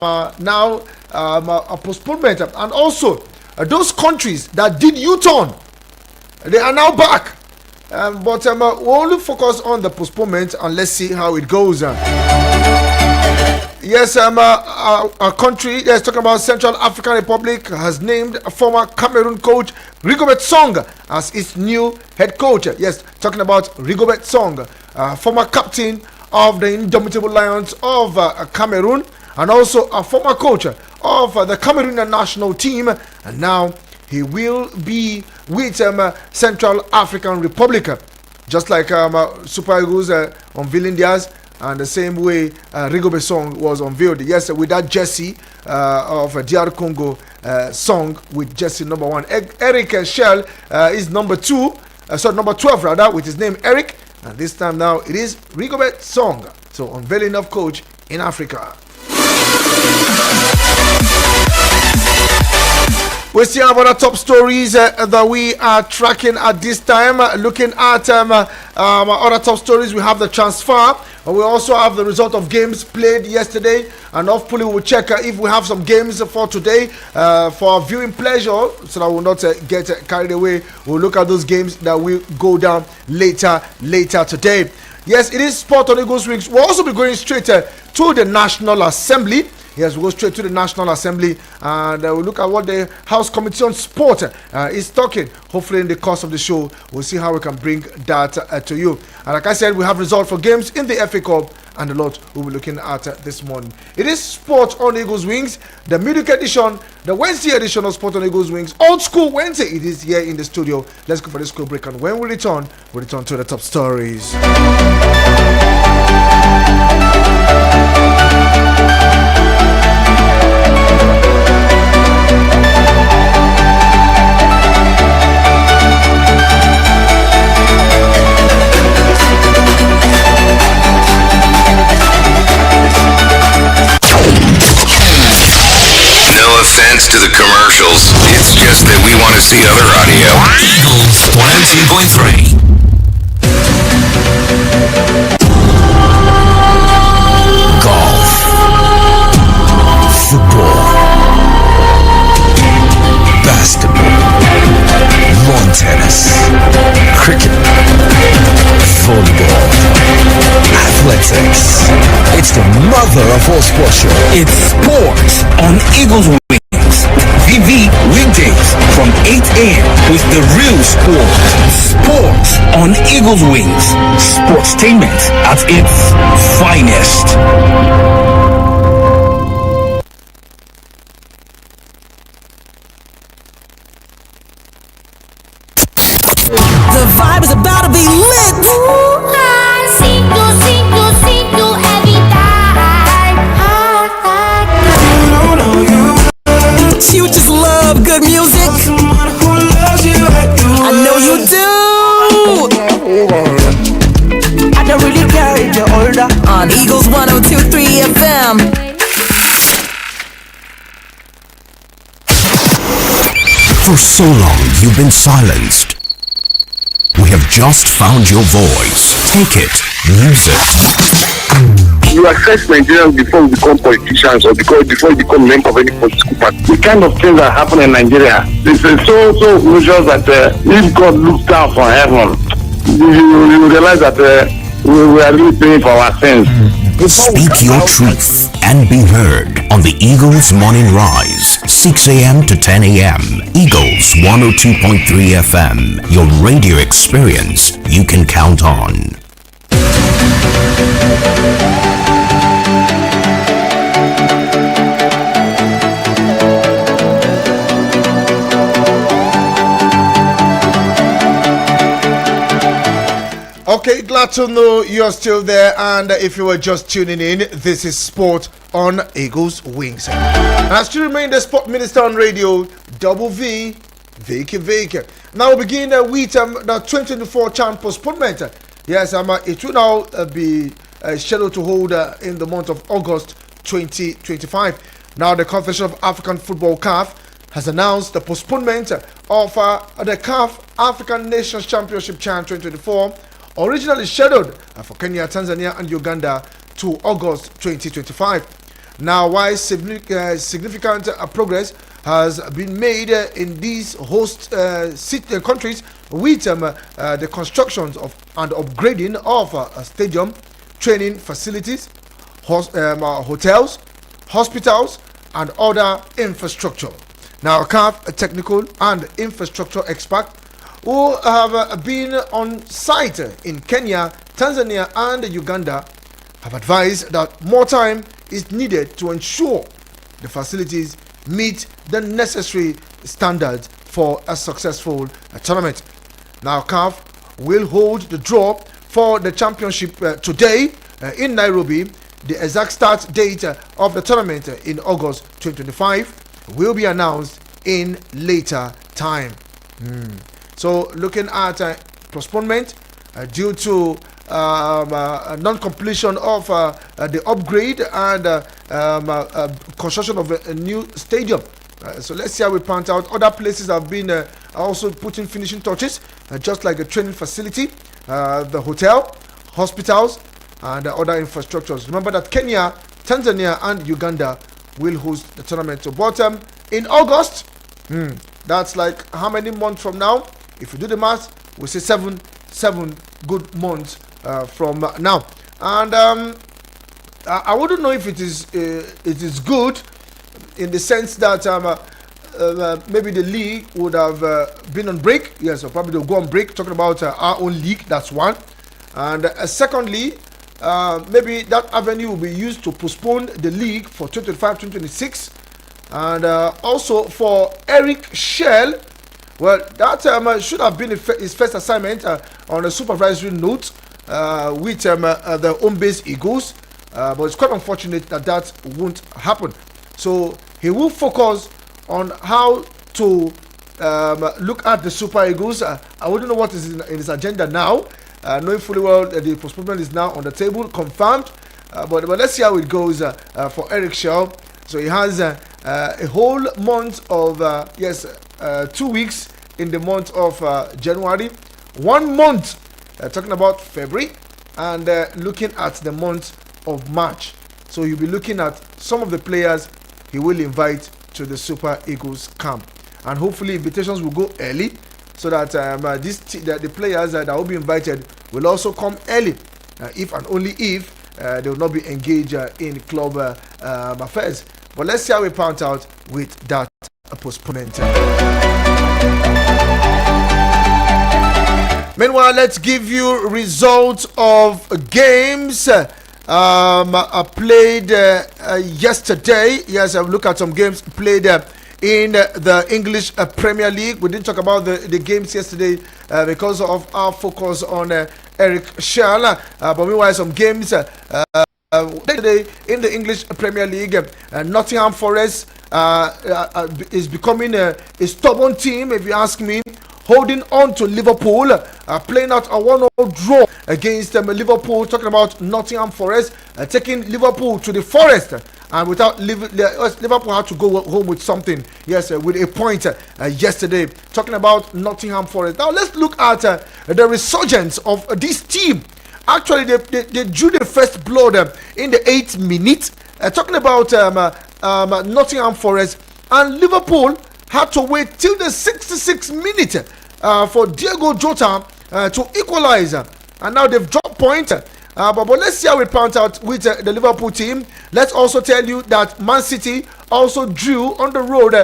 now a postponement, and also those countries that did U-turn, they are now back. But we'll only focus on the postponement and let's see how it goes. Yes, a country that's talking about Central African Republic has named former Cameroon coach Rigobert Song as its new head coach. Yes, talking about Rigobert Song, former captain of the Indomitable Lions of Cameroon, and also a former coach of the Cameroonian national team, and now he will be with Central African Republic, just like Super Eagles unveiling theirs, and the same way Rigobert Song was unveiled. Yes, with that jersey of DR Congo song with jersey number 1. Eric Shell is number 2, number 12 rather, with his name Eric, and this time now it is Rigobert Song. So unveiling of coach in Africa. We still have other top stories that we are tracking at this time. Looking at other top stories, we have the transfer. We also have the result of games played yesterday, and hopefully we will check if we have some games for today for our viewing pleasure, so that we will not get carried away. We'll look at those games that will go down later today. Yes, it is Sport on Eagles Wings. We'll also be going straight to the National Assembly. Yes, we'll go straight to the National Assembly and we'll look at what the House Committee on Sport is talking. Hopefully in the course of the show, we'll see how we can bring that to you. And like I said, we have results for games in the FA Cup and a lot we'll be looking at this morning. It is Sport on Eagles Wings, the midweek edition, the Wednesday edition of Sport on Eagles Wings. Old school Wednesday, it is here in the studio. Let's go for this quick break, and when we return to the top stories. Offense to the commercials. It's just that we want to see other audio. Eagles 102.3. Golf, football, basketball, lawn tennis, cricket, volleyball, athletics. It's the mother of all sports show. It's sports on Eagles Wings. VV weekdays from 8 a.m. with the real sport. Sports on Eagles Wings. Sportstainment at its finest. The vibe is about to be lit. You just love good music. I know you do. I don't really care if you're older. On Eagles 102.3 FM. For so long you've been silenced. We have just found your voice. Take it. Use it. You assess Nigerians before we become politicians or before you become member of any political party. The kind of things that happen in Nigeria, this is so religious that if God looks down from heaven, you realize that we are really paying for our sins. Speak your truth and be heard on the Eagles Morning Rise, 6 a.m. to 10 a.m. Eagles 102.3 FM, your radio experience you can count on. Okay, glad to know you're still there, and if you were just tuning in, this is Sport on Eagles Wings. And I still remain the Sport Minister on Radio, Double V, Vicky. Now we begin with the 2024 CHAN postponement. Yes, it will now be scheduled to hold in the month of August 2025. Now the Confederation of African Football CAF has announced the postponement of the CAF African Nations Championship CHAN 2024, originally scheduled for Kenya, Tanzania and Uganda to August 2025. Now, while significant progress has been made in these host countries with the constructions of and upgrading of a stadium, training facilities, hotels, hospitals, and other infrastructure. Now, CAF technical and infrastructure expert who have been on site in Kenya, Tanzania, and Uganda have advised that more time is needed to ensure the facilities meet the necessary standards for a successful tournament. Now, CAF will hold the draw for the championship today in Nairobi. The exact start date of the tournament in August 2025 will be announced in later time. So, looking at postponement due to non-completion of the upgrade and construction of a new stadium. So let's see how we point out. Other places have been also putting finishing touches, just like a training facility, the hotel, hospitals, and other infrastructures. Remember that Kenya, Tanzania, and Uganda will host the tournament. So bottom in August, that's like how many months from now? If you do the math, we say seven good months from now. And I wouldn't know if it is good in the sense that maybe the league would have been on break. Yes, or probably they'll go on break. Talking about our own league, that's one. And secondly, maybe that avenue will be used to postpone the league for 2025-2026. And also for Eric Shell, well, that should have been his first assignment on a supervisory note with the home-based Eagles. But it's quite unfortunate that won't happen. So he will focus on how to look at the Super Eagles. I wouldn't know what is in his agenda now. Knowing fully well that the postponement is now on the table, confirmed. But let's see how it goes for Eric Shaw. So he has a whole month of 2 weeks in the month of January, 1 month talking about February, and looking at the month of March. So you'll be looking at some of the players he will invite to the Super Eagles camp, and hopefully invitations will go early so that the players that will be invited will also come early, if and only if they will not be engaged in club affairs. But let's see how we point out with that postponement. Meanwhile, let's give you results of games played yesterday. Yes, I've looked at some games played in the English Premier League. We didn't talk about the games yesterday because of our focus on Eric Schell. But meanwhile, some games today in the English Premier League. Nottingham Forest is becoming a stubborn team, if you ask me, holding on to Liverpool, playing out a 1-0 draw against Liverpool. Talking about Nottingham Forest, taking Liverpool to the Forest, and without Liverpool had to go home with something. Yes, with a point yesterday. Talking about Nottingham Forest. Now let's look at the resurgence of this team. Actually, they drew the first blood in the 8th minute. Talking about Nottingham Forest, and Liverpool had to wait till the 66th minute for Diego Jota to equalize. And now they've dropped point. But let's see how it pans out with the Liverpool team. Let's also tell you that Man City also drew on the road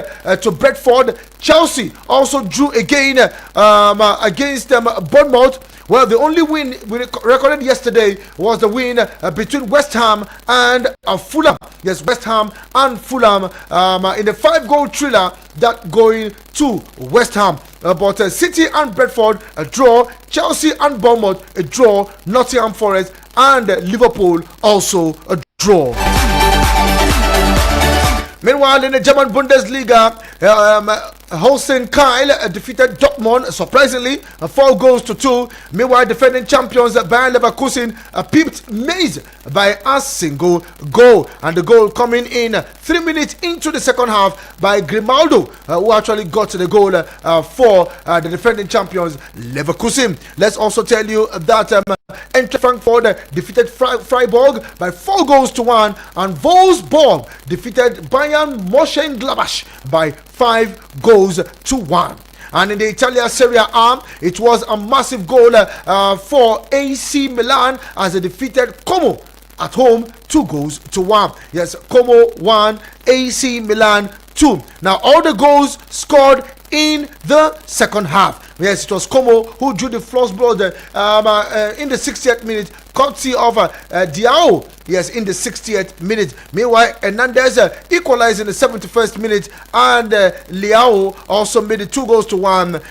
to Brentford. Chelsea also drew again against Bournemouth. Well, the only win we recorded yesterday was the win between West Ham and Fulham. Yes, West Ham and Fulham in the 5-goal thriller that going to West Ham. But City and Brentford a draw, Chelsea and Bournemouth a draw, Nottingham Forest and Liverpool also a draw. Meanwhile, in the German Bundesliga, Holstein Kiel defeated Dortmund surprisingly 4-2. Meanwhile, defending champions Bayern Leverkusen peeped Mainz by a single goal, and the goal coming in 3 minutes into the second half by Grimaldo, who actually got the goal for the defending champions Leverkusen. Let's also tell you that Eintracht Frankfurt defeated Freiburg by 4-1, and Wolfsburg defeated Bayern Mönchengladbach by 5-1. And in the Italian Serie A, it was a massive goal for AC Milan as they defeated Como at home 2-1. Yes, Como 1, AC Milan 2. Now all the goals scored in the second half. Yes, it was Como who drew the first blood in the 60th minute, courtesy of Diao. Yes, in the 60th minute. Meanwhile, Hernandez equalized in the 71st minute, and Leao also made it 2-1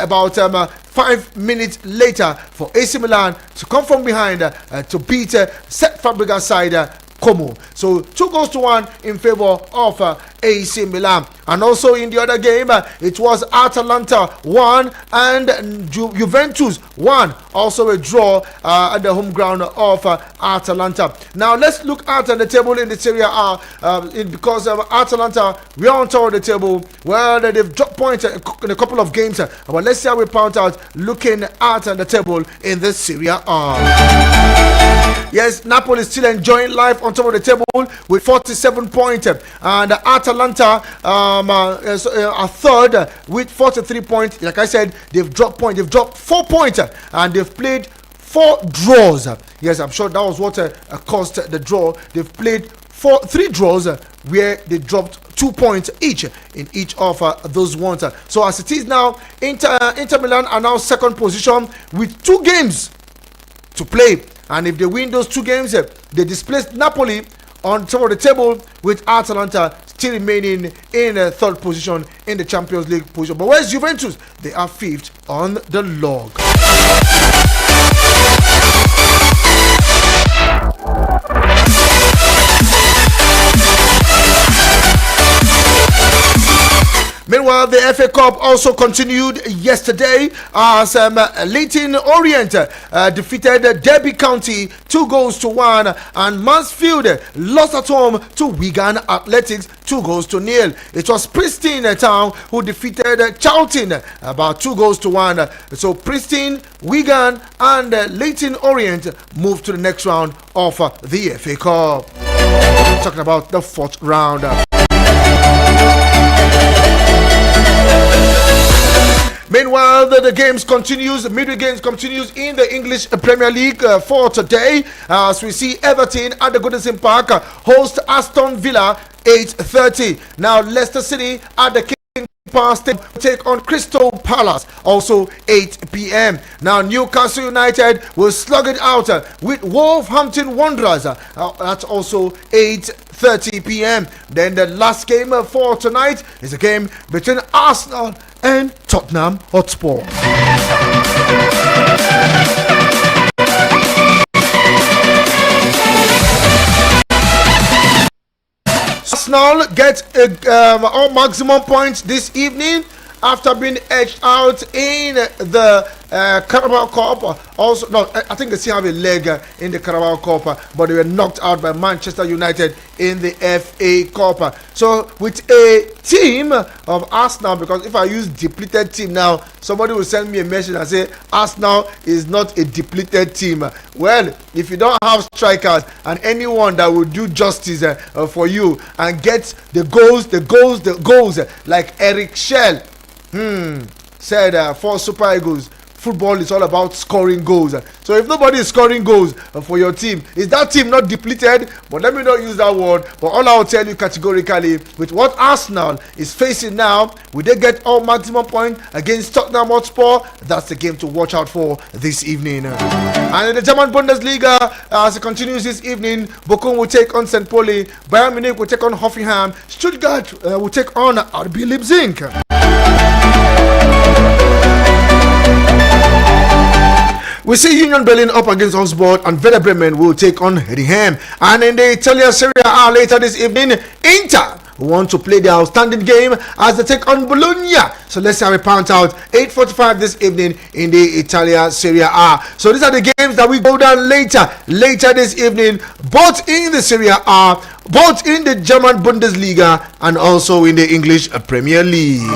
about 5 minutes later for AC Milan to come from behind to beat Set Fabregas side Como. So 2-1 in favor of AC Milan. And also in the other game, it was Atalanta 1 and Juventus 1. Also a draw at the home ground of Atalanta. Now let's look at the table in the Serie A because Atalanta, we are on top of the table. Well, they've dropped points in a couple of games, but let's see how we point out looking at the table in the Serie A. Yes, Napoli is still enjoying life on top of the table with 47 points, and Atalanta are third with 43 points. Like I said, they've dropped points. They've dropped 4 points, and they've played 4 draws. Yes, I'm sure that was what caused the draw. They've played 3 draws where they dropped 2 points each in each of those ones. So as it is now, Inter Milan are now second position with 2 games to play. And if they win those 2 games, they displaced Napoli on top of the table, with Atalanta still remaining in third position in the Champions League position. But where's Juventus? They are 5th on the log. Meanwhile, the FA Cup also continued yesterday as Leyton Orient defeated Derby County 2-1, and Mansfield lost at home to Wigan Athletics 2-0. It was Preston Town who defeated Charlton about 2-1. So Preston, Wigan, and Leyton Orient moved to the next round of the FA Cup. Talking about the 4th round. Meanwhile, the games continues. The midweek games continues in the English Premier League for today. As we see Everton at the Goodison Park host Aston Villa 8:30. Now Leicester City at the King Power Stadium take on Crystal Palace, also 8 p.m. Now Newcastle United will slug it out with Wolverhampton Wanderers. That's also 8:30 p.m. Then the last game for tonight is a game between Arsenal and Tottenham Hotspur. Arsenal get all maximum points this evening after being edged out in the Carabao Cup. Also, no, I think they still have a leg in the Carabao Cup, but they were knocked out by Manchester United in the FA Cup. So with a team of Arsenal, because if I use depleted team now, somebody will send me a message and say Arsenal is not a depleted team. Well, if you don't have strikers and anyone that will do justice for you and get the goals like Eric Shell said for Super Eagles, football is all about scoring goals. So if nobody is scoring goals for your team, is that team not depleted? But let me not use that word. But all I will tell you categorically, with what Arsenal is facing now, will they get all maximum points against Tottenham Hotspur? That's the game to watch out for this evening. And in the German Bundesliga, as it continues this evening, Bochum will take on St. Pauli, Bayern Munich will take on Hoffenheim, Stuttgart will take on RB Leipzig. We see Union Berlin up against Augsburg, and Werder Bremen will take on Heidenheim. And in the Italian Serie A later this evening, Inter want to play their outstanding game as they take on Bologna. So let's see how we point out 8:45 this evening in the Italian Serie A. So these are the games that we go down later this evening, both in the Serie A, both in the German Bundesliga, and also in the English Premier League.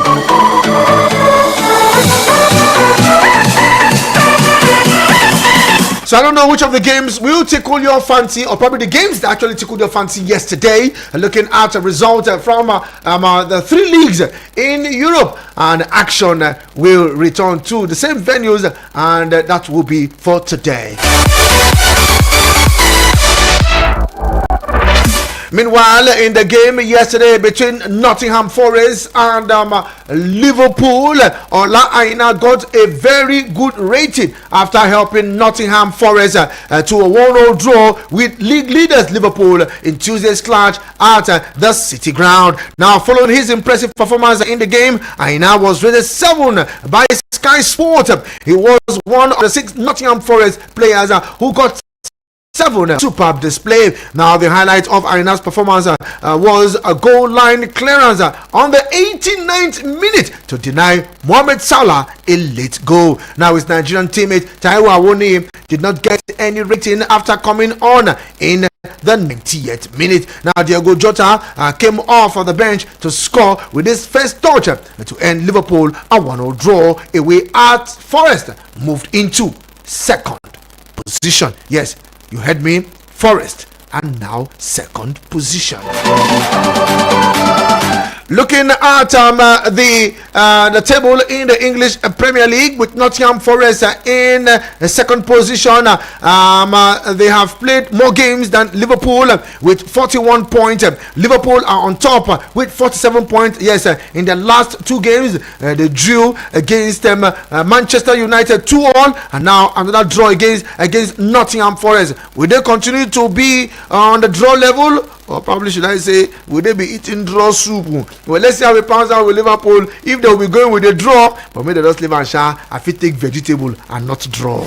So I don't know which of the games will tickle your fancy, or probably the games that actually tickled your fancy yesterday. Looking at a result from the 3 leagues in Europe, and action will return to the same venues, and that will be for today. Meanwhile, in the game yesterday between Nottingham Forest and Liverpool, Ola Aina got a very good rating after helping Nottingham Forest to a 1-0 draw with league leaders Liverpool in Tuesday's clash at the City Ground. Now, following his impressive performance in the game, Aina was rated 7 by Sky Sport. He was one of the 6 Nottingham Forest players who got 7 superb display. Now the highlight of Aina's performance was a goal line clearance on the 89th minute to deny Mohamed Salah a late goal. Now his Nigerian teammate Taiwo Awoniyi did not get any rating after coming on in the 90th minute. Now Diego Jota came off on the bench to score with his first touch to end Liverpool a 1-0 draw away at Forest, moved into second position. Yes, you heard me, Forest, and now second position. Looking at the table in the English Premier League, with Nottingham Forest in second position. They have played more games than Liverpool with 41 points. Liverpool are on top with 47 points. Yes, in the last 2 games, they drew against Manchester United 2-2, and now another draw against Nottingham Forest. Will they continue to be on the draw level? Or probably should I say, will they be eating draw soup? Well, let's see how it pans out with Liverpool. If they will be going with a draw, but maybe they just leave and share. I fit take vegetable and not draw.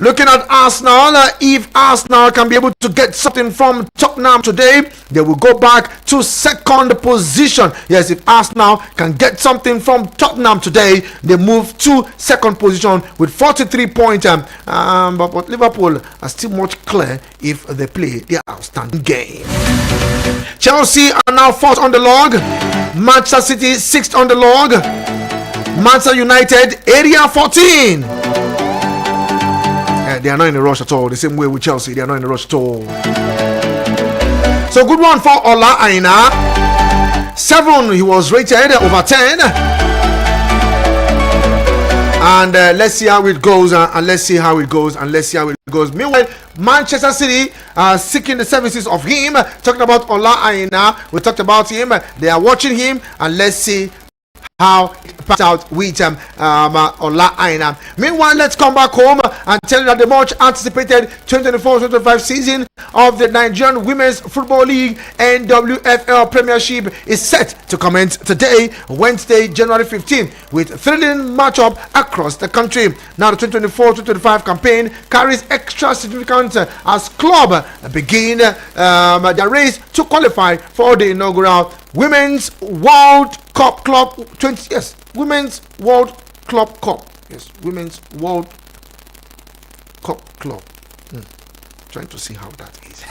Looking at Arsenal, if Arsenal can be able to get something from Tottenham today, they will go back to second position. Yes, if Arsenal can get something from Tottenham today, they move to second position with 43 points. But Liverpool are still much clear if they play their outstanding game. Chelsea are now 4th on the log. Manchester City 6th on the log. Manchester United area 14. They are not in a rush at all. The same way with Chelsea, they are not in a rush at all. So good one for Ola Aina. 7 he was rated over 10. And let's see how it goes, and let's see how it goes. Meanwhile, Manchester City are seeking the services of him. Talking about Ola Aina, we talked about him. They are watching him, and let's see how it passed out with Ola Aina. Meanwhile, let's come back home and tell you that the much anticipated 2024-2025 season of the Nigerian Women's Football League NWFL Premiership is set to commence today, Wednesday, January 15th, with thrilling matchup across the country. Now, the 2024-2025 campaign carries extra significance as club begin the race to qualify for the inaugural Women's World Cup Club 20. Yes, Women's World Club Cup. Yes, Women's World Cup Club. Trying to see how that is.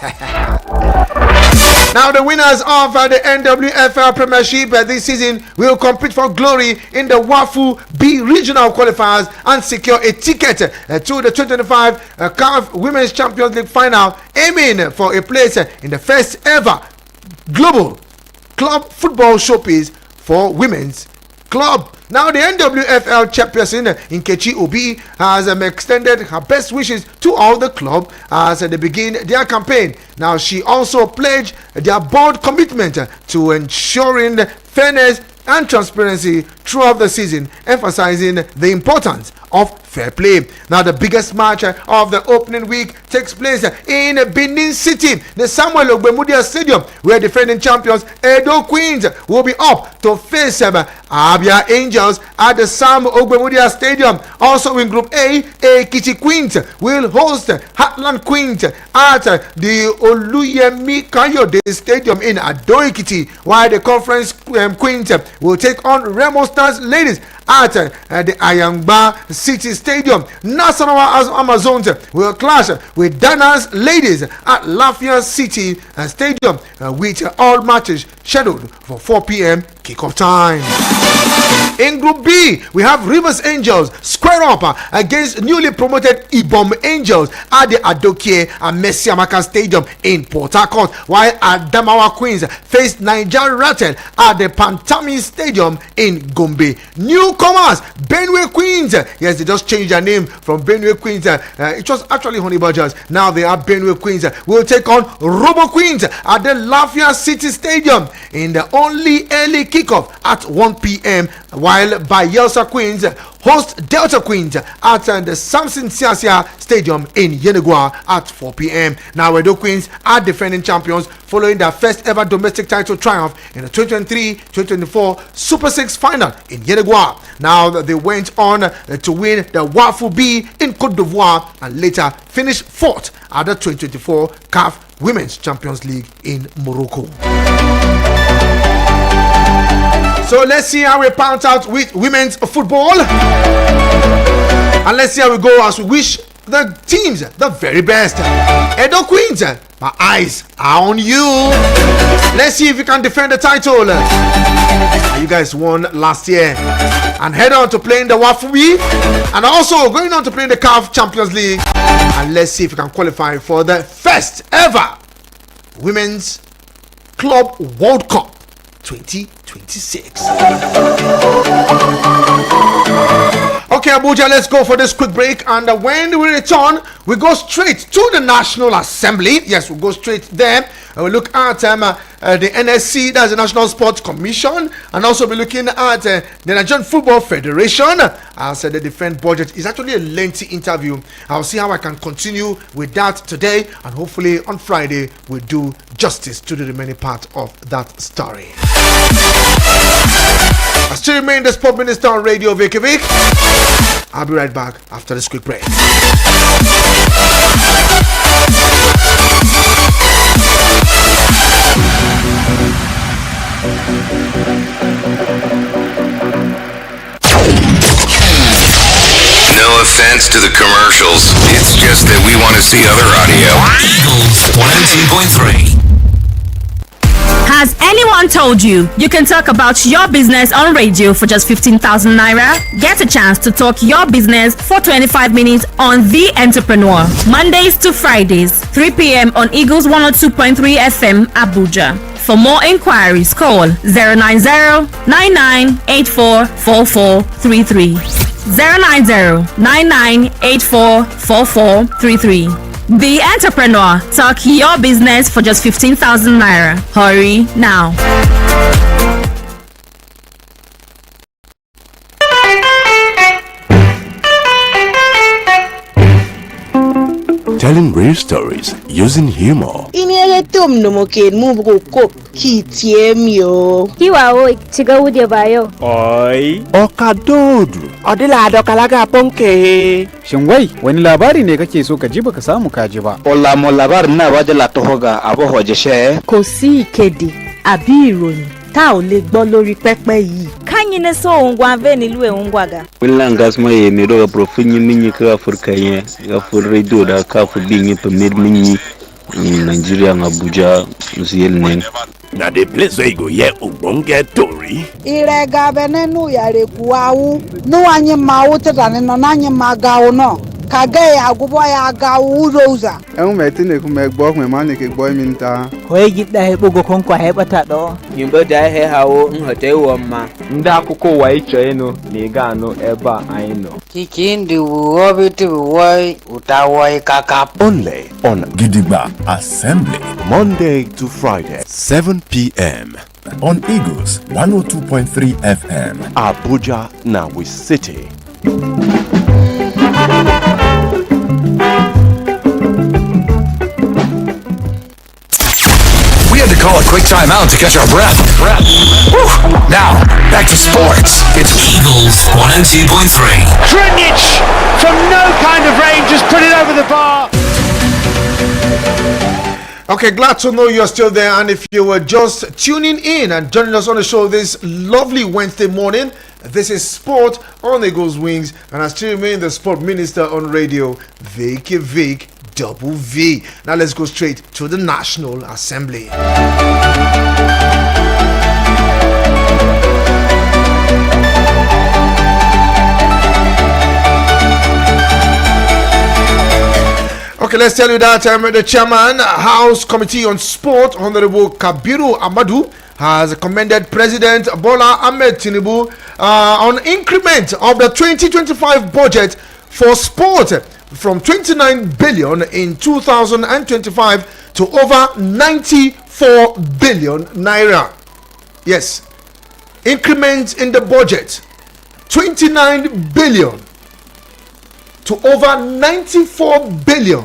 Now, the winners of the NWFL Premiership this season will compete for glory in the WAFU B Regional Qualifiers and secure a ticket to the 2025 CAF Women's Champions League Final, aiming for a place in the first ever global club football showpiece for women's club. Now, the NWFL chairperson Nkechi Obi has extended her best wishes to all the club as they begin their campaign. Now, she also pledged their bold commitment to ensuring fairness and transparency throughout the season, emphasizing the importance of fair play. Now, the biggest match of the opening week takes place in Benin City, the Samuel Ogbemudia Stadium, where defending champions Edo Queens will be up to face Abia Angels at the Sam Ogbemudia Stadium. Also in Group A, Ekiti Queens will host Heartland Queens at the Oluyemi Kayode Stadium in Ado Ekiti, while the Conference Queens will take on Remo Stars Ladies at the Ayangba City Stadium. National Amazons will clash with Danas Ladies at Lafayette City Stadium, with all matches scheduled for 4 p.m. kick-off time. In Group B, we have Rivers Angels square up against newly promoted Ibom Angels at the Adokie and Messi Amaka Stadium in Port Harcourt, while Adamawa Queens face Niger Rattle at the Pantami Stadium in Gombe. Newcomers, Benue Queens. Yes, they just changed their name from Benue Queens. It was actually Honey Badgers. Now they are Benue Queens. Will take on Robo Queens at the Lafayette City Stadium in the only early kickoff at 1 p.m. while Bayelsa Queens host Delta Queens at the Samson Siasia Stadium in Yenagoa at 4 p.m. Now Edo Queens are defending champions following their first ever domestic title triumph in the 2023-2024 Super 6 final in Yenagoa. Now they went on to win the Wafu B in Cote d'Ivoire and later finished fourth at the 2024 CAF Women's Champions League in Morocco. So let's see how we pound out with women's football. And let's see how we go as we wish the teams the very best. Edo Queens, my eyes are on you. Let's see if you can defend the title. You guys won last year. And head on to playing the Wafubi. And also going on to play the CAF Champions League. And let's see if you can qualify for the first ever Women's Club World Cup 2026. Okay, Abuja, let's go for this quick break. And when we return, we go straight to the National Assembly. Yes, we'll go straight there. And we'll look at the NSC, that's the National Sports Commission. And also be looking at the Nigerian Football Federation. As the defense budget is actually a lengthy interview. I'll see how I can continue with that today. And hopefully on Friday, we'll do justice to the remaining part of that story. I still remain the Sport Minister on Radio Vicky Vick. I'll be right back after this quick break. No offense to the commercials. It's just that we want to see other audio. Eagles 102.3. Has anyone told you you can talk about your business on radio for just 15,000 naira? Get a chance to talk your business for 25 minutes on The Entrepreneur. Mondays to Fridays, 3 p.m. on Eagles 102.3 FM, Abuja. For more inquiries, call 090-9984-4433. 090-9984-4433. The Entrepreneur. Talk your business for just 15,000 naira. Hurry now. Telling real stories using humor. Oi. Okadodu. Odila dokalaga ponke. Shin wai wani labari ne kake so ka ji baka samu ka ji ba? Ola mo labarin na waje la tohoga abo hojeshe. Kò sí ìkéde àbí ìròyìn tá ò lè gbọ́ lórí pẹ́pẹ́ yìí. Kanyi ne so ongwa ve nílùú e ongwaga. Willan gasma ye me do profinyi minyi ka Afrika ye ga fur radio da ka fu binyi permit minyi Nigeria Abuja usiyelnen. Na the place where you go hear ogbonge tori. Irega benenu yare kuawu. No anyi mawu tedane no nanyi magawu no. Kage ya gubo ya gawu roza. Metine kuma gbo me mane ke gbo mi nta. Hoye gidda he bugo konko he bata do. Yimbe da he hawo nhote womma. Ndị akụkọ ụwa ịchọ ịnụ na ị ga-anụ ebe a anyị nọ. Kikindi wuobitu woi utawoi kakap. Only on Gidigba Assembly, Monday to Friday, 7 p.m. on Eagles 102.3 FM. Abuja, now we city. We had to call a quick timeout to catch our breath. Now, back to sports. It's Eagles 102.3. Drinic from no kind of range just put it over the bar. Okay, glad to know you're still there. And if you were just tuning in and joining us on the show this lovely Wednesday morning, this is Sport on Eagles Wings, and I still remain the Sport Minister on radio, Vicky Vick, Double V. Now let's go straight to the National Assembly. Okay, let's tell you that the chairman, House Committee on Sport, Honorable Kabiru Amadu, has commended President Bola Ahmed Tinubu on increment of the 2025 budget for sport from 29 billion in 2025 to over 94 billion naira. Yes, increment in the budget, 29 billion to over 94 billion.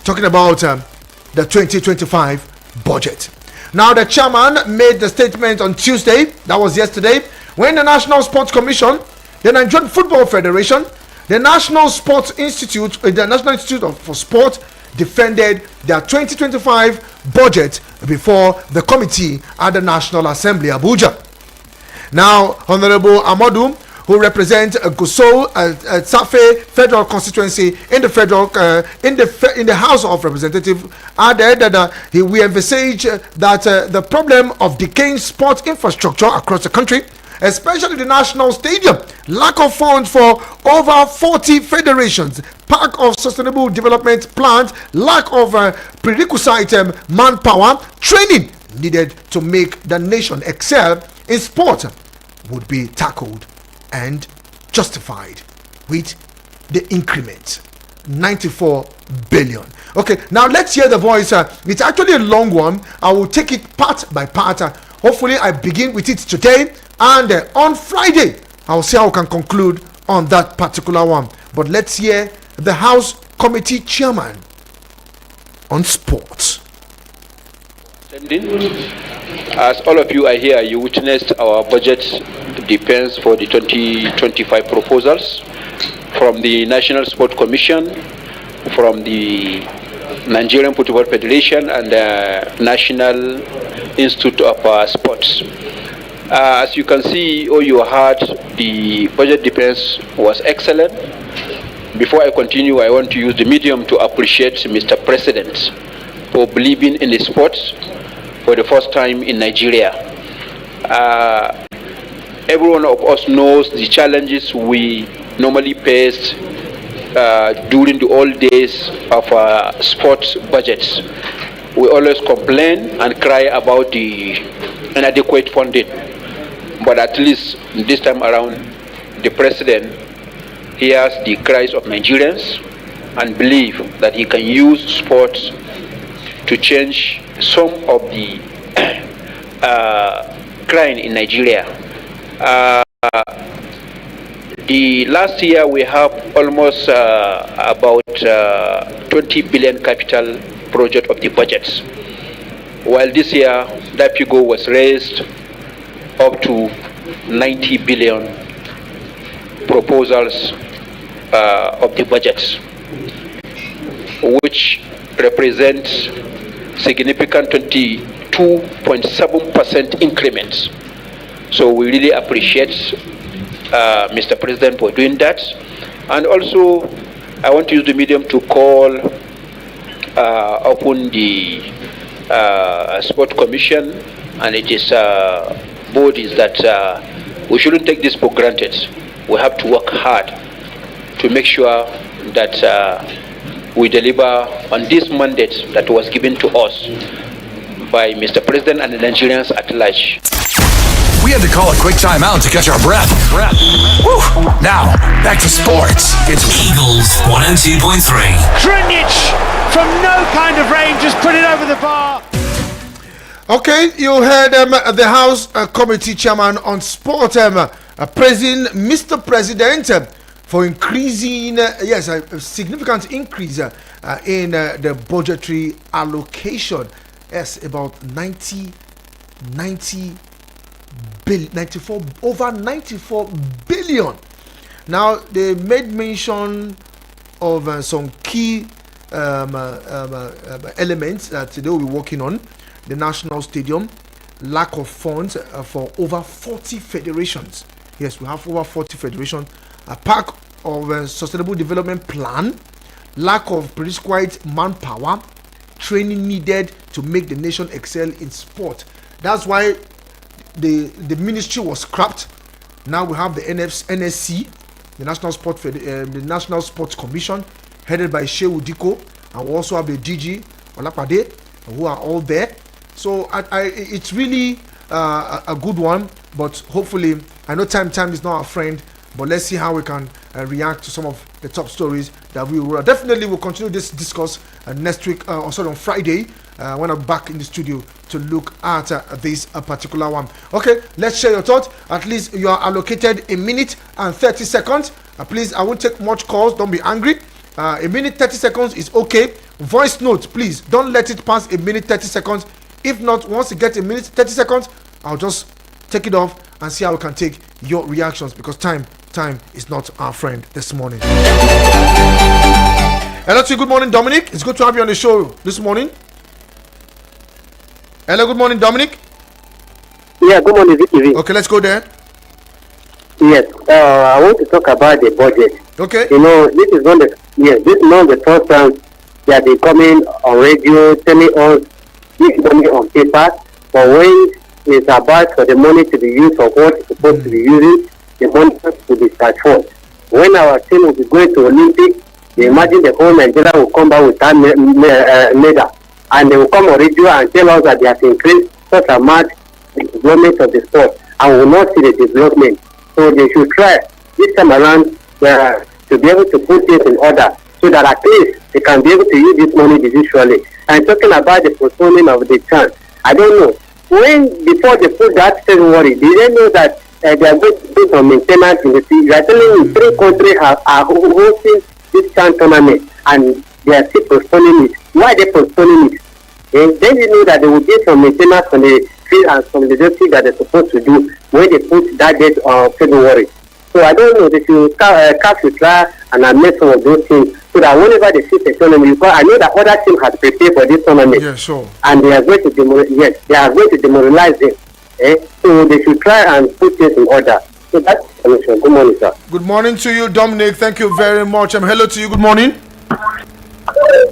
Talking about the 2025 budget. Now, the chairman made the statement on Tuesday, that was yesterday, when the National Sports Commission, the Nigerian Football Federation, the National Sports Institute, the National Institute for Sport defended their 2025 budget before the committee at the National Assembly, Abuja. Now, Honorable Amadu, who represents Gusau Safe Federal Constituency in the federal in the House of Representatives, added that we envisage that the problem of decaying sports infrastructure across the country, especially the national stadium, lack of funds for over 40 federations, lack of sustainable development plans, lack of prerequisite manpower, training needed to make the nation excel in sport would be tackled and justified with the increment 94 billion. Okay, now let's hear the voice. It's actually a long one. I will take it part by part. Hopefully I begin with it today, and on Friday I'll see how I can conclude on that particular one. But let's hear the House Committee Chairman on sports. As all of you are here, you witnessed our budget defense for the 2025 proposals from the National Sport Commission, from the Nigerian Football Federation, and the National Institute of Sports. As you can see, or you heard, the budget defense was excellent. Before I continue, I want to use the medium to appreciate Mr. President for believing in the sports for the first time in Nigeria. Every one of us knows the challenges we normally face during the old days of sports budgets. We always complain and cry about the inadequate funding. But at least this time around, the president hears the cries of Nigerians and believes that he can use sports to change some of the crime in Nigeria. The last year we have almost about 20 billion capital project of the budgets, while this year that figure was raised up to 90 billion proposals of the budgets, which represents significant 22.7% increments. So we really appreciate Mr. President for doing that. And also I want to use the medium to call upon the Sport Commission and its bodies that we shouldn't take this for granted. We have to work hard to make sure that we deliver on this mandate that was given to us by Mr. President and the Nigerians at large. We had to call a quick timeout to catch our breath. Whew. Now, back to sports. It's Eagles 102.3. Krunic from no kind of range just put it over the bar. Okay, you heard the House Committee Chairman on Sport praising Mr. President for increasing, a significant increase in the budgetary allocation. Yes, about over 94 billion. Now, they made mention of some key elements that they will be working on. The national stadium, lack of funds for over 40 federations. Yes, we have over 40 federations. A pack of sustainable development plan, lack of prescribed manpower, training needed to make the nation excel in sport. That's why the ministry was scrapped. Now we have the NSC, the National Sports Commission. headed by Shehu Diko, and we also have the DG Olapade, who are all there. So it's really a good one, but hopefully, I know time is not our friend, but let's see how we can react to some of the top stories that we will definitely will continue this discuss next week, also on Friday, when I'm back in the studio to look at this particular one. Okay, let's share your thoughts. At least you are allocated a minute and 30 seconds. Please, I won't take much calls. Don't be angry. A minute 30 seconds is okay. Voice note, please don't let it pass a minute 30 seconds. If not, once you get a minute 30 seconds, I'll just take it off and see how we can take your reactions, because time is not our friend this morning. Hello to you. Good morning, Dominic. It's good to have you on the show this morning. Hello, good morning, Dominic. Yeah, good morning, Vicky. Okay, let's go there. Yes, I want to talk about the budget. Okay. You know, this is not the first time that they come in on radio telling us this money on paper, but when it's about for the money to be used for what it's supposed to be using, the money will be transferred. When our team will be going to Olympics, you imagine the whole Nigeria will come back with that medal, and they will come on radio and tell us that they have increased such amount the development of the sport, and we will not see the development. So they should try this time around to be able to put things in order, so that at least they can be able to use this money judicially. And talking about the postponing of the chance, I don't know. Before they put that February, they didn't know that they are going to do some maintenance in the city. You are telling me 3 countries are hosting this chance tournament, and they are still postponing it. Why are they postponing it? Then you know that they will do some maintenance on the field and some logistics that they're supposed to do when they put that date on February. So I don't know, they should cast a try and amend some of those things, so that whenever they see the tournament, because I know that other team has prepared for this tournament. Yeah, sure. And they are going to demoralize them. So they should try and put things in order. So that's the solution. Good morning, sir. Good morning to you, Dominic. Thank you very much. Hello to you. Good morning.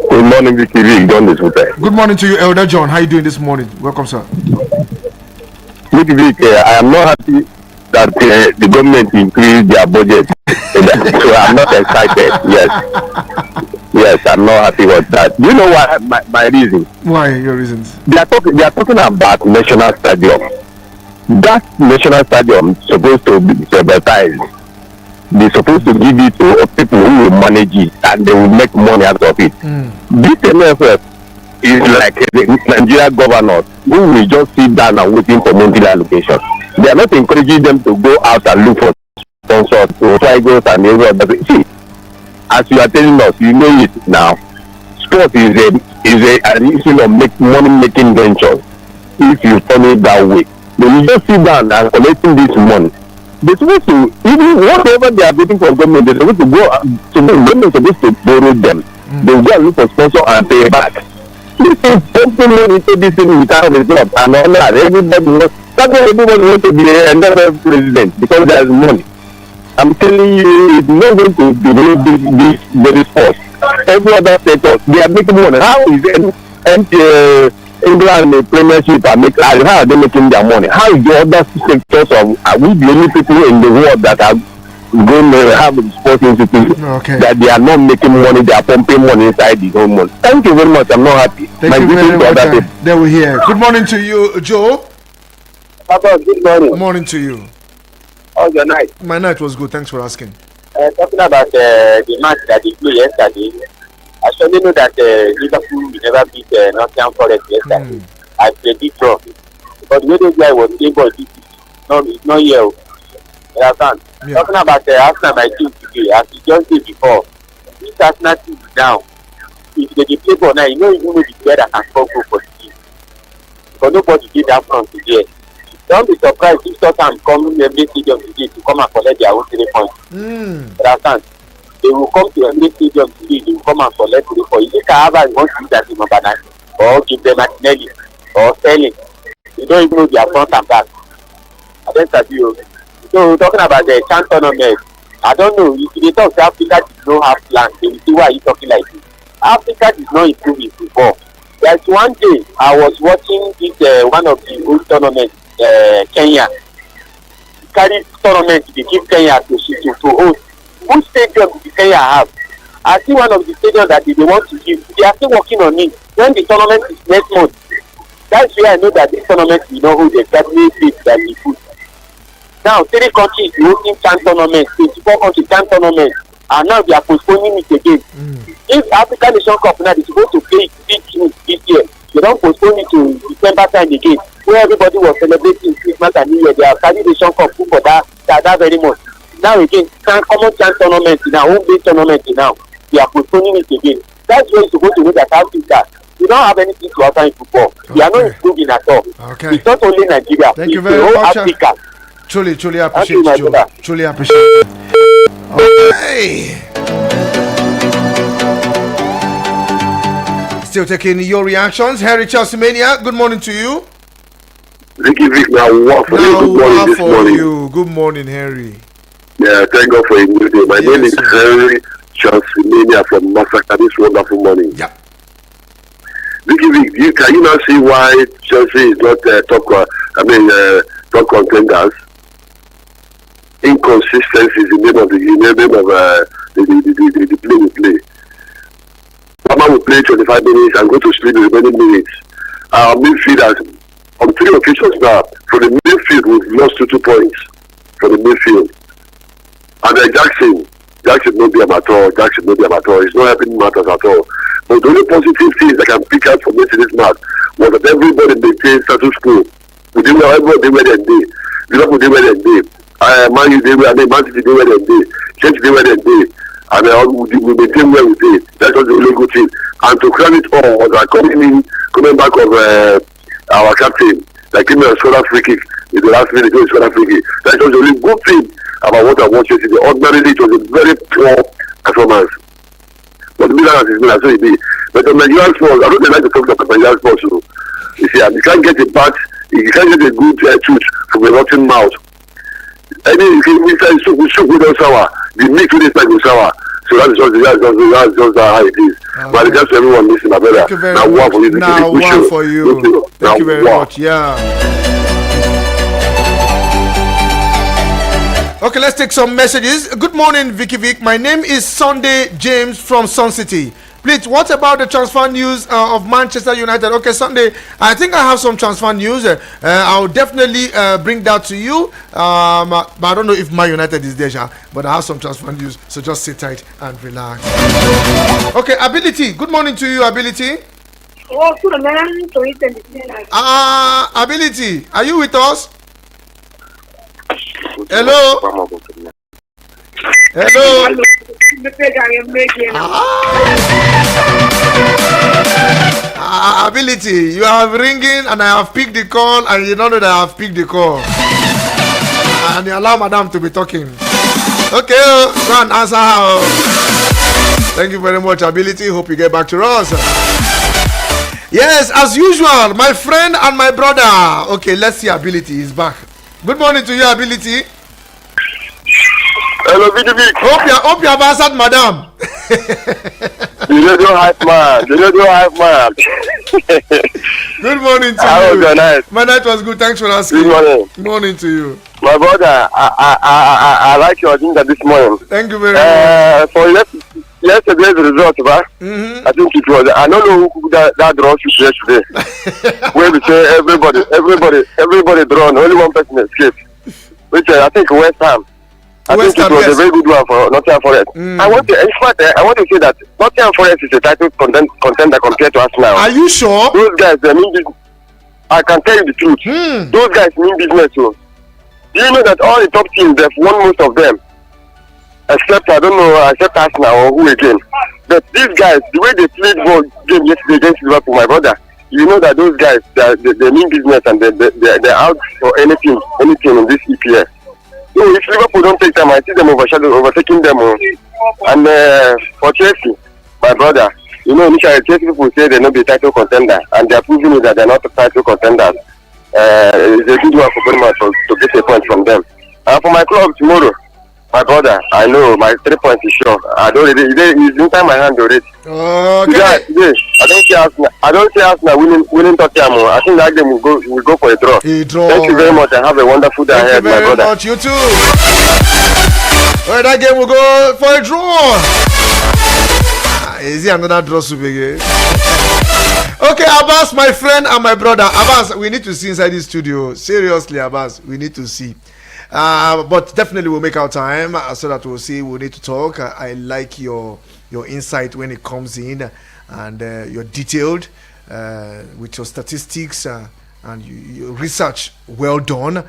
Good morning, Vicky. Good morning to you, Elder John. How are you doing this morning? Welcome, sir. Vicky, I am not happy that the government increased their budget. So I'm not excited. Yes, I'm not happy with that. Do you know why my reason? Why your reasons? They are talking about national stadium. That national stadium is supposed to be privatized. They're supposed to give it to people who will manage it, and they will make money out of it. This NFF is like the Nigerian governors who will just sit down and waiting for monthly allocation. They are not encouraging them to go out and look for sponsors, to Tigers and every other. See, as you are telling us, you know it now. Sport is an issue of money making venture. If you turn it that way, then you just sit down and collecting this money. They're supposed to, even whatever they are waiting for government, they're supposed to go. So the government is supposed to borrow them. They will go and look for sponsor and pay back. This is something into this thing without a job, and all that. Everybody wants to be another president because there is money. I'm telling you, it's not going to be this very sport. Every other sector, they are making money. How is England the Premiership how are they making their money? How is the other sectors are we the only people in the world that are going to have a sports institute that they are not making money, they are pumping money inside the whole money? Thank you very much. I'm not happy. Thank you very much. They were here. Good morning to you, Joe. Papa, good morning. Good morning to you. How's your night? My night was good. Thanks for asking. Talking about the match that they played yesterday, I surely know that Liverpool will never beat Nottingham Forest yesterday. I predict wrong. But the way this guy was able to it's not here. You understand? Yeah. Talking about Arsenal, my team today, as you just did before, this Arsenal team is down. If they play for now, you know the player that can score goal for the team. Because nobody did that from today. Don't be surprised if Tottenham come to every stadium today to come and collect their own 3 points. Understand? They will come to every stadium today, they will come and collect 3 points. If Carava wants to use that number 9, or give them Martinelli, or Sterling, you don't even know their front and back. I don't tell you. So talking about the chance tournament, I don't know. If they talk to Africa does not have plans, they will see why you talking like this. Africa is not improving football. There's one day I was watching this one of the old tournaments, Kenya. Carry tournament they give Kenya to host. Which stadium did Kenya have? I see one of the stadiums that they want to give. They are still working on it. When the tournament is next month, that's where I know that this tournament will not hold exactly date that we put. Now, 3 countries hosting CHAN tournament, 24 countries CHAN tournament, and now they are postponing it again. If African Nation Cup now is supposed to play this year, they don't postpone it to December time again, where everybody was celebrating Christmas and New Year. They are carrying Nation Cup for that very month. Now again, common CHAN tournament now, home-based tournament now, they are postponing it again. That's where you're supposed to know that Africa, you don't have anything to offer in football. Okay. They are not improving at all. Okay. It's not only Nigeria. Thank you very much. Africa. Truly appreciate you. Truly appreciate it. Okay. Still taking your reactions. Harry Chelseamania, good morning to you. Vicky, now what for you? Good morning this morning. Good morning, Harry. Yeah, thank God for a new day. My name is Harry Chelseamania from Masaka this wonderful morning. Yeah. Vicky, can you now see why Chelsea is not top contenders? Inconsistency is the name of the play we play. Mama will play 25 minutes and go to sleep the remaining minutes. Our midfielders, on 3 occasions now, for the midfield, we've lost 2 points for the midfield. And then Jackson no be at all. It's not helping matters at all. But the only positive things I can pick out from this match was that everybody maintained status quo. We didn't know everybody where they did. Liverpool did where they did. Man U did where they did. Man City did where they did. Chelsea did where they did. And we maintain where we did. That was the only good thing. And to crown it all was coming back of our captain that gave me a solar free kick in the last minute. That was the only good thing about what I watched yesterday. Ordinarily, it was a very poor performance. But the Milan is Milan, so it be. But the Nigerian sports, I don't like to talk about Nigerian sports. So, you see, you can't get a bat, you can't get a good tooth from a rotten mouth. I mean, we should go down sour. The meat with this like sour. So that's just how it is. But it's just everyone listening, my brother. Thank you very much. Now one for you. Thank you very much. Yeah. Okay, let's take some messages. Good morning, Vicky Vick. My name is Sunday James from Sun City. Please, what about the transfer news of Manchester United? Okay, Sunday, I think I have some transfer news. I'll definitely bring that to you. But I don't know if Man United is there, but I have some transfer news. So just sit tight and relax. Okay, Ability. Good morning to you, Ability. Ability, are you with us? Hello. Ability, you are ringing and I have picked the call and you don't know that I have picked the call. And you allow Madam to be talking. Okay, go and answer her. Thank you very much, Ability. Hope you get back to us. Yes, as usual, my friend and my brother. Okay, let's see, Ability is back. Good morning to you, Ability. Hello, Vicky. Hope you have answered, Madam. You don't hype man. Good morning to How you. was your night? My night was good. Thanks for asking. Good morning. Good morning to you. My brother, I like your agenda this morning. Thank you very much. For yesterday's result, I think it was. I don't know who that draw should yesterday. Where we say everybody drawn, only one person escaped. Which I think West Ham. I think it was a very good one for Nottingham Forest. I want to say that Nottingham Forest is a title contender compared to us now. Are you sure? Those guys, they mean business. I can tell you the truth. Those guys mean business too. Do you know that all the top teams, they've won most of them? Except Arsenal or who again. But these guys, the way they played ball game yesterday against Liverpool, my brother, you know that those guys, they mean business and they're out for anything in this EPL. So if Liverpool don't take them, I see them overtaking them. And for Chelsea, my brother, you know, initially Chelsea people say they're not the title contender, and they're proving it that they're not the title contenders. It's a good one for Bournemouth to get a point from them. And for my club tomorrow, my brother, I know my 3 points is sure. It's inside my hand already. Okay. Today, I don't see Arsenal winning Tottenham. I think that game will go for a draw. Thank you very much and have a wonderful day ahead, my brother. Thank you very much. You too. Well, that game will go for a draw. Is it another draw soup again? Okay, Abbas, my friend and my brother. Abbas, we need to see inside this studio. Seriously, Abbas, we need to see. But definitely we'll make our time so that we'll see. We'll need to talk. I like your insight when it comes in, and you're detailed with your statistics and your research. Well done.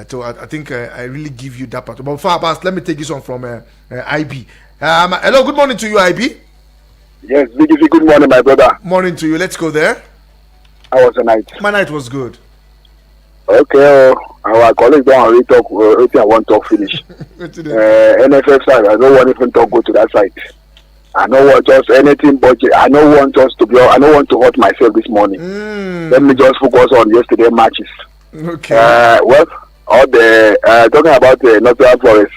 So I think I really give you that part. But for Abbas, let me take this one from IB. Hello, good morning to you, IB. Yes, Vicky, good morning, my brother. Morning to you. Let's go there. How was the night? My night was good. Okay, our colleagues don't already talk. I want to talk finish. NFF side, I don't want even talk go to that side. I don't want just anything budget. I don't want us to be. I don't want to hurt myself this morning. Let me just focus on yesterday matches. Okay. Well, all the talking about the Nottingham Forest.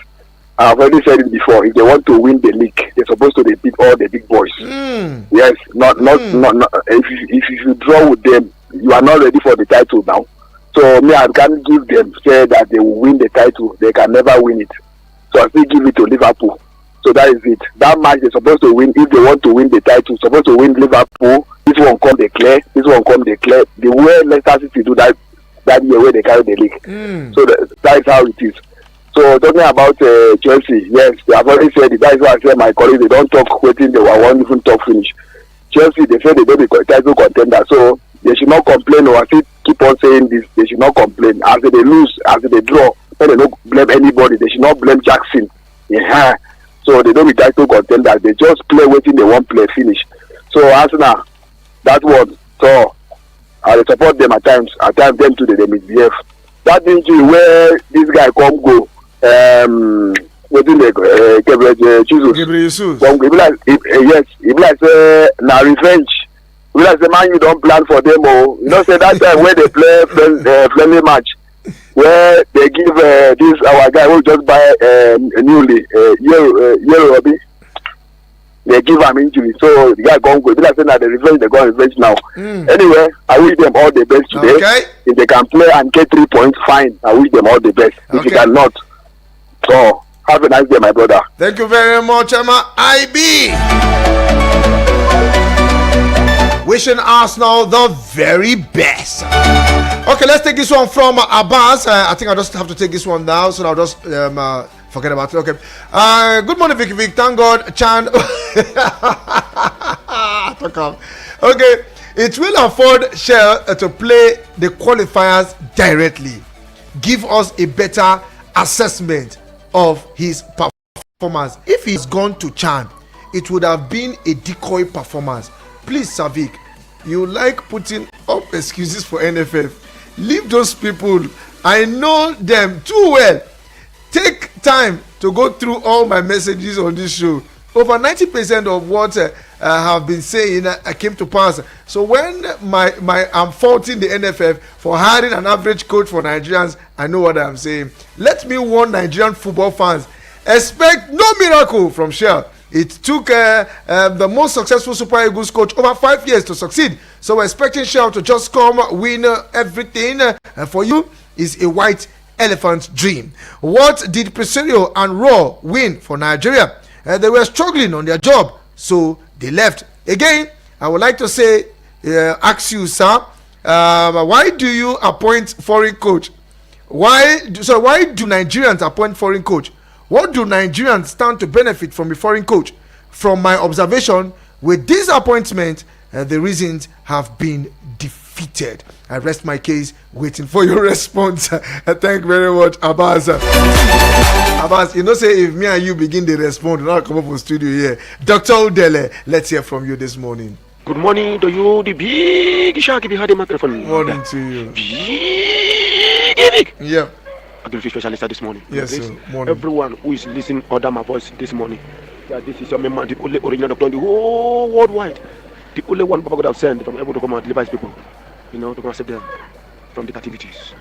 I've already said it before. If they want to win the league, they're supposed to beat all the big boys. Yes, not. If you draw with them, you are not ready for the title now. So me, I can't give them say that they will win the title. They can never win it. So I still give it to Liverpool. So that is it. That match they're supposed to win. If they want to win the title, supposed to win Liverpool. This one come declare. This one come declare. The way Leicester City do that year where they carry the league. So that is how it is. So talking about Chelsea, yes, they have already said it. That is why I said my colleagues, they don't talk waiting, they won't even talk finish. Chelsea, they say they don't be title contender, so they should not complain, or I still keep on saying this, they should not complain. After they lose, after they draw, they don't blame anybody, they should not blame Jackson. Yeah. So they don't be title contenders, they just play waiting, they won't play finish. So Arsenal, that one, so I support them at times them too, they misbehave. That injury where this guy come go, within the Jesus. Yes, it be like say na revenge. It be like say man you don't plan for them oh. You know say that time where they play friendly match where they give this our guy who just buy newly yellow Robbie. They give him injury, so the guy gone go. It be like say na the revenge they got revenge now. Anyway, I wish them all the best today. Okay. If they can play and get 3 points, fine. I wish them all the best. If you cannot, so have a nice day, my brother. Thank you very much, Emma. IB. Wishing Arsenal the very best. Okay, let's take this one from Abbas. I think I'll just have to take this one now, so I'll just forget about it. Okay. Good morning, Vicky. Thank God, Chan. Okay. It will afford Shell to play the qualifiers directly. Give us a better assessment of his performance. If he's gone to Chan, it would have been a decoy performance. Please, Savik, you like putting up excuses for NFF. Leave those people. I know them too well. Take time to go through all my messages on this show. Over 90% of what I have been saying came to pass. So when I'm faulting the NFF for hiring an average coach for Nigerians, I know what I'm saying. Let me warn Nigerian football fans: expect no miracle from Shell. It took the most successful Super Eagles coach over 5 years to succeed. So we're expecting Shell to just come win everything. For you is a white elephant dream. What did Presario and Raw win for Nigeria? They were struggling on their job, so they left. Again, I would like to say, ask you, sir, why do you appoint foreign coach? Why do Nigerians appoint foreign coach? What do Nigerians stand to benefit from a foreign coach? From my observation, with this appointment, the reasons have been defeated. I rest my case, waiting for your response. Thank you very much, Abbas. Abbas, you know, say if me and you begin to respond, we'll not come up for studio here. Dr. Udele, let's hear from you this morning. Good morning to you, the big shark behind the microphone. Morning to you. Big. Yeah. Agri-fish specialist this morning. Yes, sir. Morning. Everyone who is listening under my voice this morning, yeah, this is your member, the only original doctor in the whole worldwide. The only one Papa God have sent from able to come and deliver his people, you know, to come and save them from the captivities.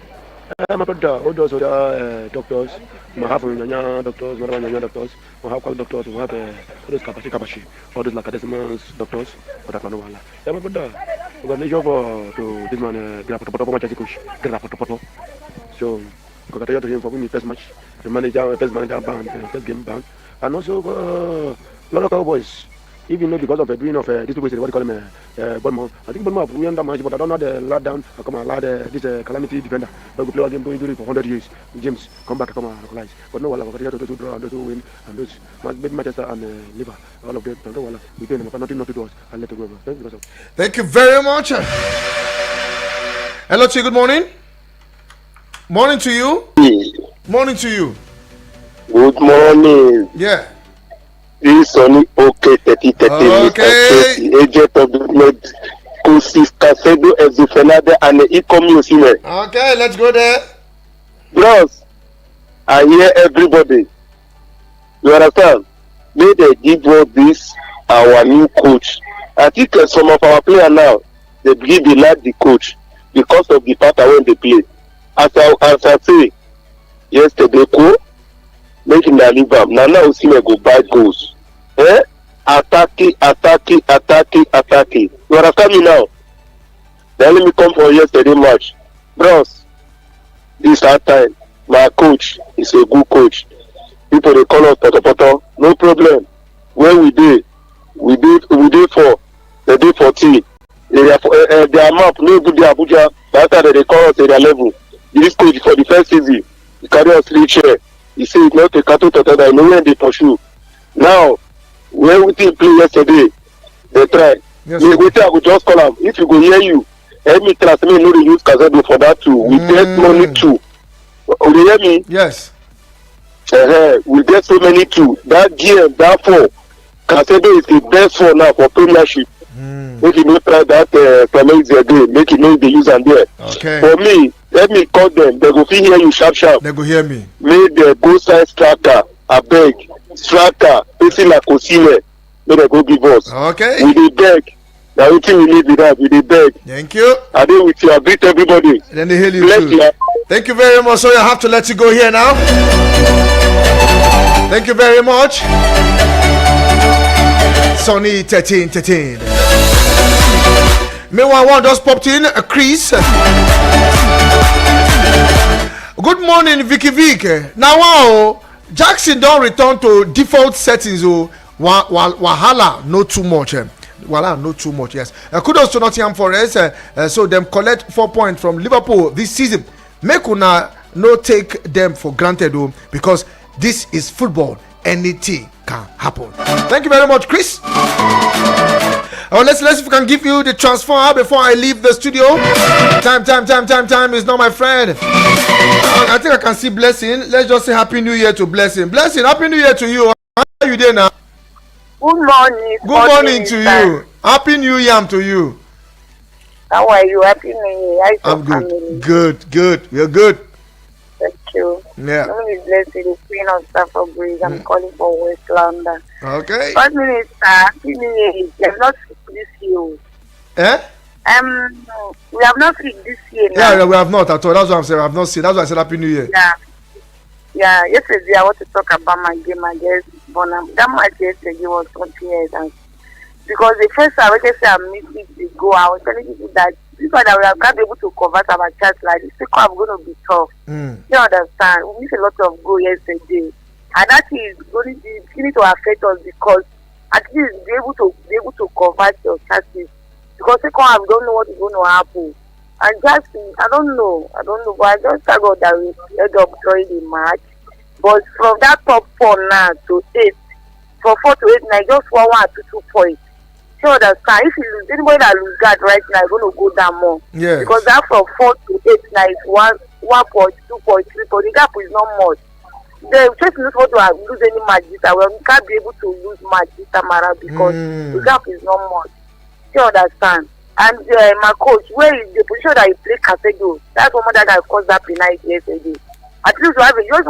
My brother, all those other doctors, we have Nyanya doctors, we have Nyanya doctors, we have quite doctors, we have all those Kabashi, all those Lacadesimas doctors, but that's not one. Yeah, my brother, we got a job to this man, Grapoto. So, congratulations to him for winning the first match, the first manager band, first game band, and also Lolo Cowboys. Even though because of the doing of this people say what they call him Bournemouth. I think Bournemouth we that match, but I don't know the lad down. Come on, lad, this calamity defender. But we play again going for 100 years. James come back, come on, localize. But no, we're going to draw and those who win and those Manchester and Liverpool, all of them. Don't we pay them, but nothing not to do us. And let it go. Thank you very much. Hello to you. Good morning. Morning to you. Morning to you. Good morning. Yeah. This is Sonny OK 3030, okay. Mr. agent of the Med, Cosis Casedo, Ezu Fernandez, and Ikomi Osime. Okay, let's go there. Bros, I hear everybody. You understand? May they give all this our new coach. I think some of our players now, they believe they like the coach because of the pattern when they play. As I say yesterday, making the leave up. Now Osime go buy goals. Attacking. You understand me now? Then let me come for yesterday match. Bros, this hard time. My coach is a good coach. People they call us poto. No problem. Where we did for the day 14. Their map, no good Abuja. That's how they call us at their level. This coach for the first season, he carry us 3 chair. He said it's not a cattle that I know when they pursue. Now, when we did play yesterday, they try. Yes. I will just call them. If you go hear you, help me trust me, no, they use Casedo for that too. We get money too. Will you hear me? Yes. We get so many too. That GM, that 4, Casedo is the best 4 now for Premiership. Make it not try that Clemens again. Make it not be used and there. Okay. For me, let me call them. They go hear you sharp. They go hear me. Make the go side striker. I beg. Striker. Facing like Osime. Make they go give us. Okay. We dey beg. Now we think we need with that. We dey beg. Thank you. I dey with you. I greet everybody. Then they hail you Bless too. you. Thank you very much. So I have to let you go here now. Thank you very much. Sonny 13. Meanwhile, one just popped in. Chris. Good morning, Vicky Vick. Now, wow, Jackson don't return to default settings. Wahala, not too much. Wahala, not too much. Yes. Kudos to Nottingham Forest. So them collect 4 points from Liverpool this season. Make una no take them for granted, because this is football. Anything can happen. Thank you very much, Chris. Let's see if we can give you the transfer before I leave the studio. Time is not my friend. I think I can see Blessing. Let's just say Happy New Year to Blessing. Blessing, Happy New Year to you. How are you there now? Good morning. Good morning to you. Happy New Year to you. How are you? Happy New Year. I'm good. Family? Good. You're good. Thank you. Yeah. My name is Blessing, the Queen of Stafford Bridge. I'm calling for West London. Okay. First Minister, Happy New Year. We have not fixed this year. We have not fixed this year now. Yeah, we have not at all. That's what I'm saying. I have not seen. That's why I said Happy New Year. Yeah. Yesterday I want to talk about my game against Bonham. That match yesterday was 20 years. Because the first time I say I'm missing the goal, I was telling people that people that we have not been able to convert our chance like this, I'm going to be tough. You understand? We miss a lot of goal yesterday, and that is going to be beginning to affect us because at least be able to convert your chances. Because second half, we don't know what is going to happen. And just I don't know, but I just thank God that we end up drawing the match. But from that top 4 now to 8, from 4 to 8 now, just 1 or 2 points. You understand? If you lose, anybody that lose guard right now is going to go down more. Yeah. Because that from 4 to 8 now is 1 point, 2 point, 3 point. The gap is not much. They just not want to lose any match this time. We can't be able to lose match this time around because the gap is not much. You understand? And my coach, where is the position that he played Casedo? That's one that I caused that penalty yesterday. At least we have just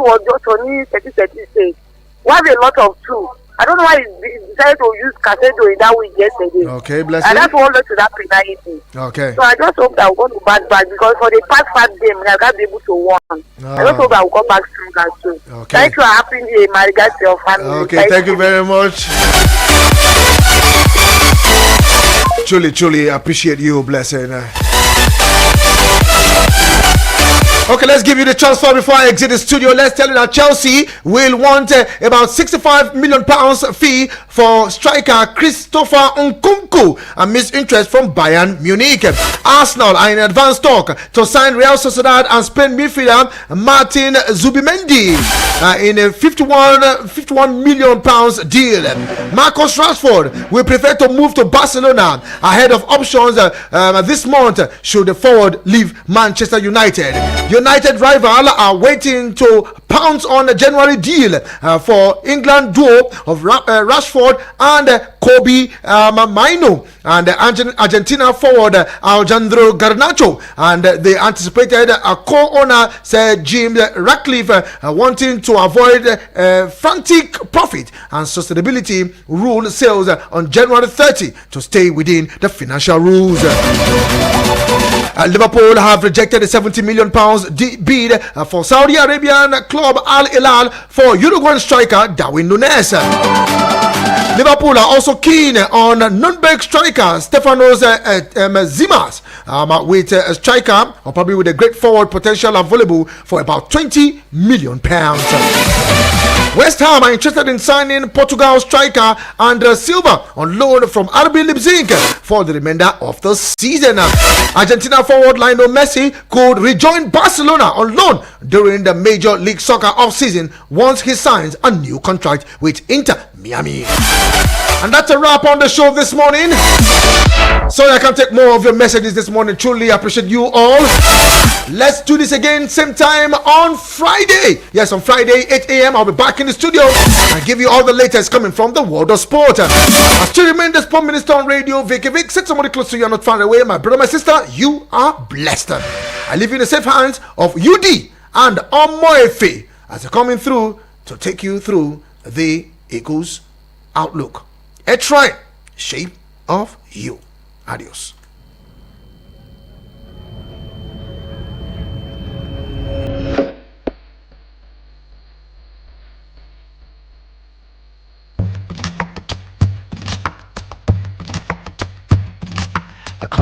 only 30 stage. We have a lot of tools. I don't know why he decided to use Casedo in that way yesterday. Okay, bless and you. that's what led to that penalty. Okay. So I just hope that we're going to back because for the past 5 games, I can't be able to win. I just hope that we'll come back stronger too. Okay. Thank you. Happy New Year, my regards to your family. Okay, thank you very much. Truly appreciate you, Blessing. Okay, let's give you the transfer before I exit the studio. Let's tell you that Chelsea will want about £65 million fee for striker Christopher Nkunku amidst interest from Bayern Munich. Arsenal are in advanced talk to sign Real Sociedad and Spain midfielder Martin Zubimendi in a 51 million pounds deal. Marcus Rashford will prefer to move to Barcelona ahead of options this month should the forward leave Manchester United. United rival are waiting to pounce on a January deal for England duo of Rashford and Kobe Maino and Argentina forward Alejandro Garnacho, and the anticipated co-owner Sir Jim Ratcliffe wanting to avoid frantic profit and sustainability rule sales on January 30 to stay within the financial rules. Liverpool have rejected a £70 million bid for Saudi Arabian club Al Hilal for Uruguayan striker Darwin Núñez. Liverpool are also keen on Nürnberg striker Stefanos Zimas, with a striker or probably with a great forward potential available for about £20 million. West Ham are interested in signing Portugal striker André Silva on loan from RB Leipzig for the remainder of the season. Argentina forward Lionel Messi could rejoin Barcelona on loan during the Major League Soccer off-season once he signs a new contract with Inter Miami. And that's a wrap on the show this morning. Sorry I can't take more of your messages this morning. Truly appreciate you all. Let's do this again same time on Friday. Yes, on Friday 8 a.m. I'll be back in the studio and give you all the latest coming from the world of sport. I still remain the Sport Minister on radio, Vicky Vick. Sit somebody close to you, not far away. My brother, my sister, you are blessed. I leave you in the safe hands of UD and Omoefe as they're coming through to take you through the Eagles Outlook. A try shape of you. Adios.